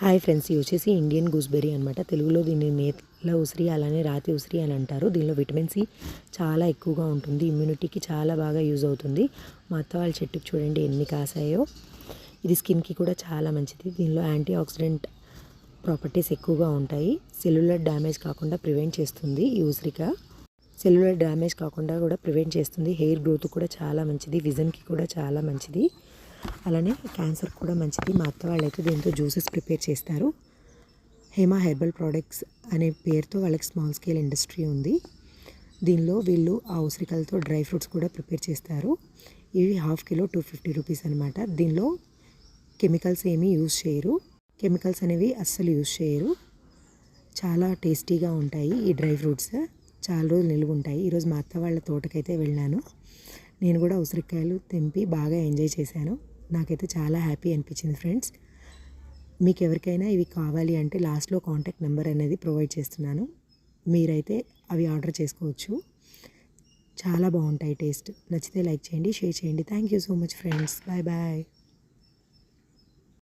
Hi friends, ఇది వచ్చేసి Indian gooseberry అనమాట. తెలుగులో దీన్ని నేల ఉసిరి అలానే రాతి ఉసిరి అని అంటారు. దీనిలో విటమిన్ సి చాలా ఎక్కువగా ఉంటుంది. ఇమ్యూనిటీకి చాలా బాగా యూజ్ అవుతుంది. మా అత్త వాళ్ళ చెట్టుకు చూడండి ఎన్ని కాసాయో. ఇది స్కిన్కి కూడా చాలా మంచిది. దీనిలో యాంటీ ఆక్సిడెంట్ ప్రాపర్టీస్ ఎక్కువగా ఉంటాయి. సెల్యులర్ డ్యామేజ్ కాకుండా ప్రివెంట్ చేస్తుంది ఈ ఉసిరిక. సెల్యులర్ డ్యామేజ్ కాకుండా కూడా ప్రివెంట్ చేస్తుంది. హెయిర్ గ్రోత్ కూడా చాలా మంచిది. విజన్కి కూడా చాలా మంచిది. అలానే క్యాన్సర్ కూడా మంచిది. మా అత్త వాళ్ళైతే దీంతో జ్యూసెస్ ప్రిపేర్ చేస్తారు. హేమా హెర్బల్ ప్రోడక్ట్స్ అనే పేరుతో వాళ్ళకి స్మాల్ స్కేల్ ఇండస్ట్రీ ఉంది. దీనిలో వీళ్ళు ఆ ఉసిరికలతో డ్రై ఫ్రూట్స్ కూడా ప్రిపేర్ చేస్తారు. ఇవి హాఫ్ కిలో 250 రూపీస్ అనమాట. దీనిలో కెమికల్స్ ఏమీ యూజ్ చేయరు. కెమికల్స్ అనేవి అస్సలు యూజ్ చేయరు. చాలా టేస్టీగా ఉంటాయి ఈ డ్రై ఫ్రూట్స్. చాలా రోజులు నిలువ ఉంటాయి. ఈరోజు మా అత్త వాళ్ళ తోటకైతే వెళ్ళాను. నేను కూడా ఉసిరికాయలు తెంపి బాగా ఎంజాయ్ చేశాను. నాకైతే చాలా హ్యాపీ అనిపించింది ఫ్రెండ్స్. మీకు ఎవరికైనా ఇవి కావాలి అంటే లాస్ట్లో కాంటాక్ట్ నెంబర్ అనేది ప్రొవైడ్ చేస్తున్నాను. మీరైతే అవి ఆర్డర్ చేసుకోవచ్చు. చాలా బాగుంటాయి టేస్ట్. నచ్చితే లైక్ చేయండి, షేర్ చేయండి. Thank you so much friends. Bye bye.